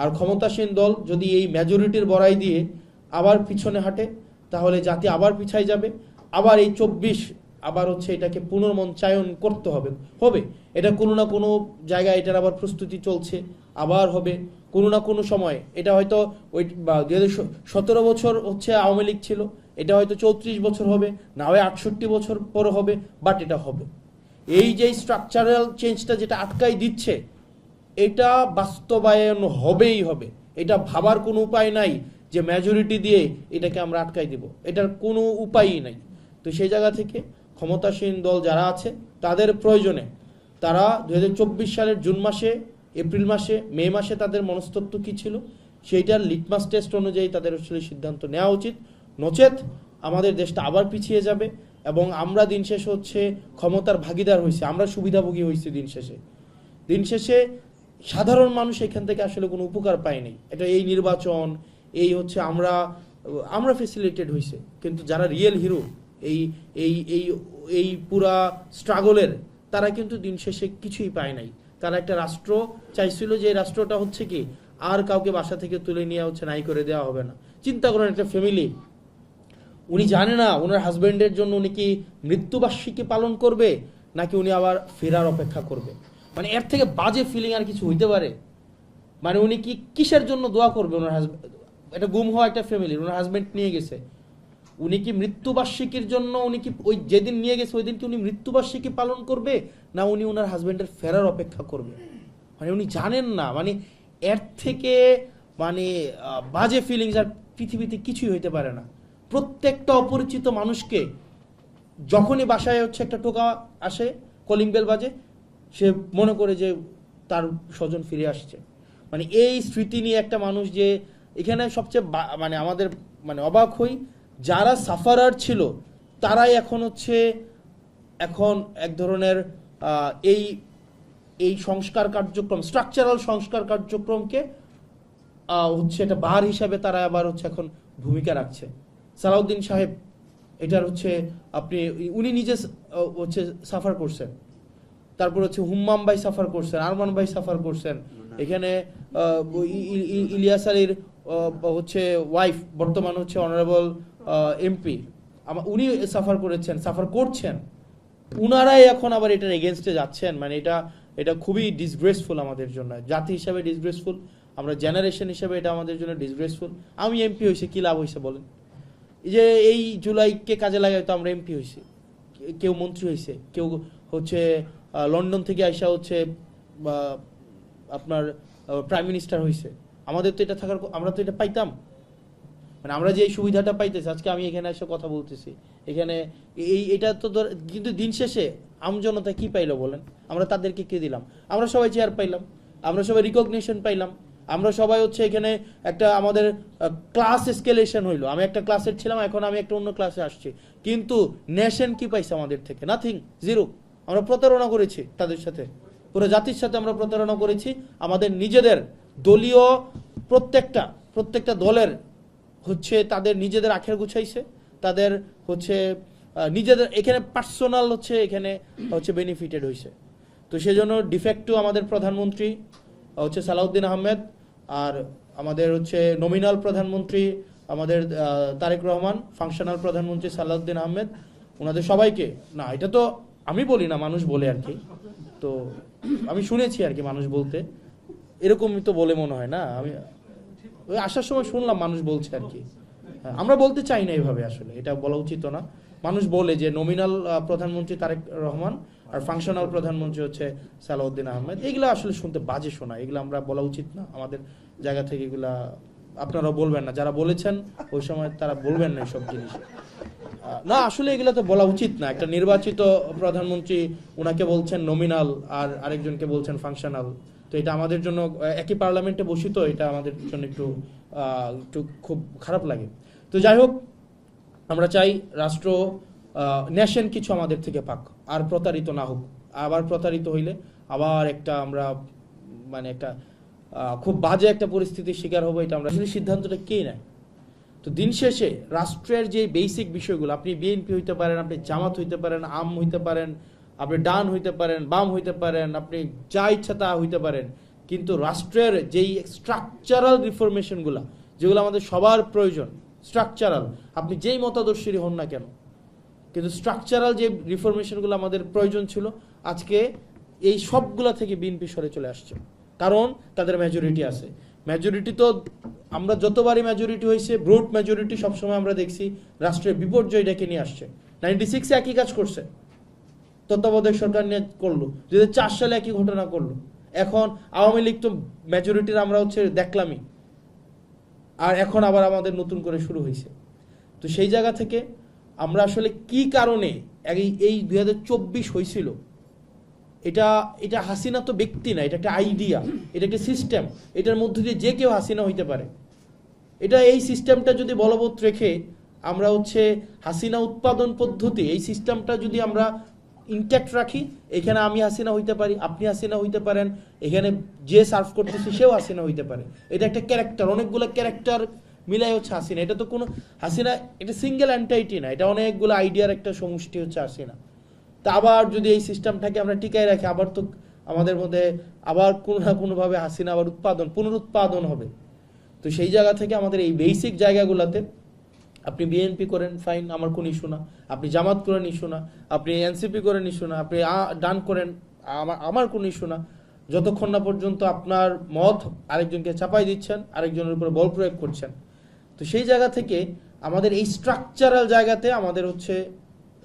আর ক্ষমতাসীন দল যদি এই মেজরিটির বড়াই দিয়ে আবার পিছনে হাঁটে তাহলে জাতি আবার পিছায় যাবে, আবার এই 24 আবার এটাকে পুনর্মঞ্চায়ন করতে হবে। এটা কোনো না কোনো জায়গায় এটার আবার প্রস্তুতি চলছে, আবার হবে কোনো না কোনো সময়। এটা হয়তো ওই 2017 বছর আওয়ামী লীগ ছিল, এটা হয়তো 34 বছর হবে, না হয় 68 বছর পরে হবে, বাট এটা হবে। এই যে স্ট্রাকচারাল চেঞ্জটা যেটা আটকাই দিচ্ছে, এটা বাস্তবায়ন হবেই হবে। এটা ভাবার কোনো উপায় নাই যে মেজরিটি দিয়ে এটাকে আমরা আটকাই দিব, এটার কোনো উপায়ই নাই। তো সেই জায়গা থেকে ক্ষমতাসীন দল যারা আছে তাদের প্রয়োজনে তারা 2024 সালের জুন মাসে, এপ্রিল মাসে, মে মাসে তাদের মনস্তত্ত্ব কী ছিল সেইটার লিটমাস টেস্ট অনুযায়ী তাদের সিদ্ধান্ত নেওয়া উচিত। নচেত আমাদের দেশটা আবার পিছিয়ে যাবে এবং আমরা দিন শেষে ক্ষমতার ভাগিদার হয়েছি, আমরা সুবিধাভোগী হয়েছি। দিন শেষে সাধারণ মানুষ এখান থেকে আসলে কোনো উপকার পায়নি। এটা এই নির্বাচন এই আমরা ফেসিলিটেড হয়েছে, কিন্তু যারা রিয়েল হিরো এই এই এই এই পুরা স্ট্রাগলের, তারা কিন্তু দিন শেষে কিছুই পায় নাই। তারা একটা রাষ্ট্র চাইছিল যে রাষ্ট্রটা কি আর কাউকে বাসা থেকে তুলে নিয়ে নাই করে দেওয়া হবে না। চিন্তা করেন, একটা ফ্যামিলি, উনি জানে না ওনার হাজব্যান্ডের জন্য উনি কি মৃত্যুবার্ষিকী পালন করবে নাকি উনি আবার ফেরার অপেক্ষা করবে। মানে এর থেকে বাজে ফিলিং আর কিছু হইতে পারে? মানে উনি কি কিসের জন্য দোয়া করবে? ওনার হাজব্যান্ড, এটা গুম হওয়া একটা ফ্যামিলি, ওনার হাজব্যান্ড নিয়ে গেছে, উনি কি মৃত্যুবার্ষিকীর জন্য উনি কি ওই যেদিন নিয়ে গেছে ওই দিন কি উনি মৃত্যুবার্ষিকী পালন করবে, না উনি ওনার হাজব্যান্ডের ফেরার অপেক্ষা করবে? মানে উনি জানেন না। মানে এর থেকে বাজে ফিলিংস আর পৃথিবীতে কিছুই হইতে পারে না। প্রত্যেকটা অপরিচিত মানুষকে যখনই বাসায় একটা টোকা আসে, কলিং বেল বাজে, সে মনে করে যে তার স্বজন ফিরে আসছে। মানে এই স্মৃতি নিয়ে একটা মানুষ, যে এখানে সবচেয়ে আমাদের অবাক হই, যারা সাফারার ছিল তারাই এখন এখন এক ধরনের এই এই সংস্কার কার্যক্রম, স্ট্রাকচারাল সংস্কার কার্যক্রমকে এটা বার হিসাবে তারা আবার এখন ভূমিকা রাখছে। সালাউদ্দিন সাহেব এটার আপনি উনি নিজে সাফার করছেন, তারপর হুম্মাম ভাই সাফার করছেন, আরমান ভাই সাফার করছেন, এখানে ইলিয়াস আলীর ওয়াইফ বর্তমান অনারেবল এমপি, উনি সাফার করেছেন, সাফার করছেন। উনারাই এখন আবার এটার এগেনস্টে যাচ্ছেন। মানে এটা খুবই ডিসগ্রেসফুল আমাদের জন্য, জাতি হিসাবে ডিসগ্রেসফুল, আমরা জেনারেশন হিসাবে এটা আমাদের জন্য ডিসগ্রেসফুল। আমি এমপি হয়েছে, কি লাভ হয়েছে বলেন? যে এই জুলাইকে কাজে লাগাই তো আমরা এমপি হয়েছি, কেউ মন্ত্রী হয়েছে, কেউ লন্ডন থেকে আইসা আপনার প্রাইম মিনিস্টার হয়েছে। আমাদের তো এটা থাকার, আমরা তো এটা পাইতাম। মানে আমরা যে এই সুবিধাটা পাইতেছি, আজকে আমি এখানে এসে কথা বলতেছি, এখানে এটা তো কিন্তু দিন শেষে আমজনতা কি পাইলো বলেন? আমরা তাদেরকে কি দিলাম? আমরা সবাই চেয়ার পাইলাম, আমরা সবাই রিকগনিশন পাইলাম, আমরা সবাই এখানে একটা আমাদের ক্লাস এসকেলেশন হইলো। আমি একটা ক্লাসের ছিলাম, এখন আমি একটা অন্য ক্লাসে আসছি, কিন্তু নেশন কি পাইছে আমাদের থেকে? Nothing, zero. আমরা প্রতারণা করেছি তাদের সাথে, পুরো জাতির সাথে আমরা প্রতারণা করেছি। আমাদের নিজেদের দলীয় প্রত্যেকটা দলের তাদের নিজেদের আখের গুছাইছে, তাদের নিজেদের এখানে পার্সোনাল এখানে বেনিফিটেড হয়েছে। তো সেজন্য ডিফেক্টো আমাদের প্রধানমন্ত্রী সালাউদ্দিন আহমেদ, আর আমাদের নমিনাল প্রধানমন্ত্রী আমাদের তারেক রহমান, ফাংশনাল প্রধানমন্ত্রী সালাউদ্দিন আহমেদ, ওনাদের সবাইকে, না এটা তো আমি বলি না, মানুষ বলে আর কি, তো আমি শুনেছি আর কি মানুষ বলতে, এরকমই তো বলে মনে হয় না। আমি ওই আসার সময় শুনলাম মানুষ বলছে আর কি, আমরা বলতে চাই না এইভাবে, আসলে এটা বলা উচিত না। মানুষ বলে যে নমিনাল প্রধানমন্ত্রী তারেক রহমান আর ফাংশনাল প্রধানমন্ত্রী সালাউদ্দিন আহমেদ, এগুলো আসলে শুনতে বাজে শোনা, এগুলো আমরা বলা উচিত না আমাদের জায়গা থেকে। এগুলা আপনারা বলবেন না, যারা বলেছেন ওই সময় তারা বলবেন না এইসব জিনিস। না আসলে এগুলো তো বলা উচিত না। একটা নির্বাচিত প্রধানমন্ত্রী, ওনাকে বলছেন নমিনাল আর আরেকজনকে বলছেন ফাংশনাল, তো এটা আমাদের জন্য, একই পার্লামেন্টে বসি তো, এটা আমাদের জন্য একটু খুব খারাপ লাগে। তো যাই হোক, আমরা চাই রাষ্ট্র, নেশন কিছু আমাদের থেকে পাক, আর প্রতারিত না হোক। আবার প্রতারিত হইলে আবার আমরা একটা খুব বাজে একটা পরিস্থিতির শিকার হবো। এটা আমরা আসলে সিদ্ধান্তটা কে নেয়? তো দিন শেষে রাষ্ট্রের যে বেসিক বিষয়গুলো, আপনি বিএনপি হইতে পারেন, আপনি জামাত হইতে পারেন, আম হইতে পারেন, আপনি ডান হইতে পারেন, বাম হইতে পারেন, আপনি যা ইচ্ছা তা হইতে পারেন, কিন্তু রাষ্ট্রের যেই স্ট্রাকচারাল রিফরমেশনগুলো, যেগুলো আমাদের সবার প্রয়োজন, স্ট্রাকচারাল, আপনি যেই মতাদর্শী হন না কেন, কিন্তু স্ট্রাকচারাল যে রিফরমেশনগুলো আমাদের প্রয়োজন ছিল, আজকে এই সবগুলা থেকে বিএনপি সরে চলে আসছে। কারণ তাদের মেজরিটি আছে। মেজরিটি তো আমরা যতবারই মেজরিটি হয়েছে, ব্রুট মেজরিটি সবসময় আমরা দেখছি রাষ্ট্রের বিপর্যয় ডেকে নিয়ে আসছে। 96-এ একই কাজ করছে, তত্ত্বাবধায়ক সরকার নিয়ে করলো, 2004 সালে একই ঘটনা করলো। এখন আওয়ামী লীগ তো মেজরিটির আমরা দেখলামই, আর এখন আবার আমাদের নতুন করে শুরু হয়েছে। তো সেই জায়গা থেকে আমরা আসলে কি কারণে এই 2024 হয়েছিল, এটা হাসিনা তো ব্যক্তি না, এটা একটা আইডিয়া, এটা একটা সিস্টেম, এটার মধ্যে দিয়ে যে কেউ হাসিনা হইতে পারে। এই সিস্টেমটা যদি বলবৎ রেখে আমরা হাসিনা উৎপাদন পদ্ধতি, এই সিস্টেমটা যদি আমরা ইনট্যাক্ট রাখি, এখানে আমি হাসিনা হইতে পারি, আপনি হাসিনা হইতে পারেন, এখানে যে সার্ভ করতেছে সেও হাসিনা হইতে পারে। এটা একটা ক্যারেক্টার, অনেকগুলো ক্যারেক্টার মিলাই হাসিনা। এটা তো কোনো হাসিনা, এটা সিঙ্গেল এন্টাইটি না, এটা অনেকগুলো আইডিয়ার একটা সমষ্টি হাসিনা। তা আবার যদি এই সিস্টেমটাকে আমরা টিকায় রাখি, আবার তো আমাদের মধ্যে আবার কোনো না কোনোভাবে হাসিনা আবার পুনরুৎপাদন হবে। তো সেই জায়গা থেকে আমাদের এই বেসিক জায়গাগুলোতে, আপনি বিএনপি করেন ফাইন, আমার কোনো ইস্যু না, আপনি জামাত করেন ইস্যু না, আপনি এনসিপি করেন ইস্যু না, আপনি ডান করেন আমার কোনো ইস্যু না, যতক্ষণ না পর্যন্ত আপনার মত আরেকজনকে চাপাই দিচ্ছেন, আরেকজনের উপরে বল প্রয়োগ করছেন। তো সেই জায়গা থেকে আমাদের এই স্ট্রাকচারাল জায়গাতে আমাদের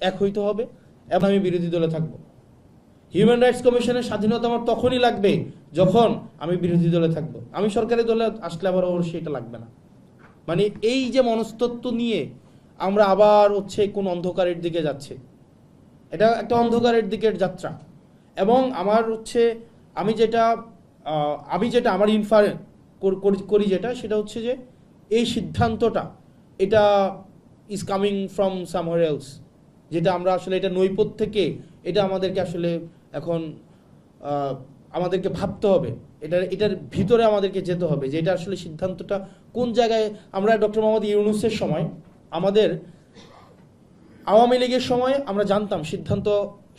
এক হইতে হবে, এবং আমি বিরোধী দলে থাকবো। হিউম্যান রাইটস কমিশনের স্বাধীনতা আমার তখনই লাগবে যখন আমি বিরোধী দলে থাকবো। আমি সরকারি দলে আসলে আবার অবশ্যই এটা লাগবে না। মানে এই যে মনস্তত্ত্ব নিয়ে আমরা আবার কোন অন্ধকারের দিকে যাচ্ছে, এটা একটা অন্ধকারের দিকের যাত্রা। এবং আমার আমি যেটা আমার ইনফারেন্স করি সেটা যে এই সিদ্ধান্তটা এটা is coming from somewhere else, যেটা আমরা আসলে এটা নৈপথ্য থেকে, এটা আমাদেরকে আসলে এখন আমাদেরকে ভাবতে হবে, এটার ভিতরে আমাদেরকে যেতে হবে যে এটা আসলে সিদ্ধান্তটা কোন জায়গায়। আমরা ডক্টর মোহাম্মদ ইউনূসের সময়, আমাদের আওয়ামী লীগের সময় আমরা জানতাম সিদ্ধান্ত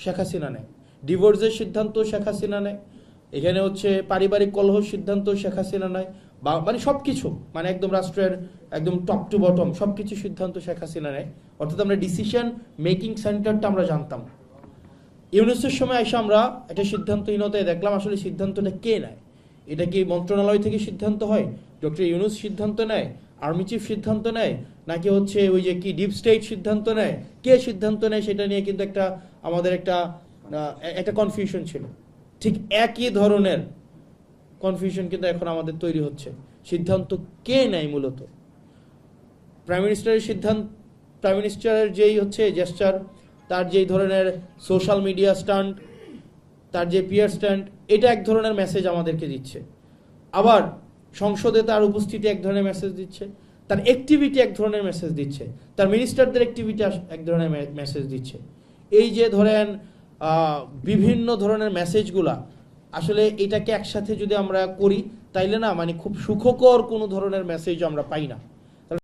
শেখ হাসিনা নেয়, ডিভোর্সের সিদ্ধান্ত শেখ হাসিনা নেয়, এখানে পারিবারিক কলহ সিদ্ধান্ত শেখ হাসিনা নেয়, মানে সব কিছু, মানে একদম রাষ্ট্রের একদম টপ টু বটম সব কিছু সিদ্ধান্ত শেখ হাসিনা নেয়। অর্থাৎ আমরা ডিসিশন মেকিং সেন্টারটা আমরা জানতাম। ইউনূসের সময় এসে আমরা একটা সিদ্ধান্তহীনতায় দেখলাম আসলে সিদ্ধান্তটা কে নেয়। এটা কি মন্ত্রণালয় থেকে সিদ্ধান্ত হয়, ডক্টর ইউনূস সিদ্ধান্ত নেয়, আর্মি চিফ সিদ্ধান্ত নেয়, নাকি ওই যে কি ডিপ স্টেট সিদ্ধান্ত নেয়, কে সিদ্ধান্ত নেয়, সেটা নিয়ে কিন্তু আমাদের একটা কনফিউশন ছিল। ঠিক একই ধরনের কনফিউশন কিন্তু এখন আমাদের তৈরি হচ্ছে। সিদ্ধান্ত কে নেয় মূলত? প্রাইম মিনিস্টারের যেই জেস্টার, তার যেই ধরনের সোশ্যাল মিডিয়া স্টান্ট, তার যে পিয়ার স্ট্যান্ড, এটা এক ধরনের মেসেজ আমাদেরকে দিচ্ছে। আবার সংসদে তার উপস্থিতি এক ধরনের মেসেজ দিচ্ছে, তার অ্যাক্টিভিটি এক ধরনের মেসেজ দিচ্ছে, তার মিনিস্টারদের অ্যাক্টিভিটি এক ধরনের মেসেজ দিচ্ছে। এই যে ধরেন বিভিন্ন ধরনের মেসেজগুলা, আসলে এটাকে একসাথে যদি আমরা করি তাইলে না, মানে খুব সুখকর কোনো ধরনের মেসেজ আমরা পাই না।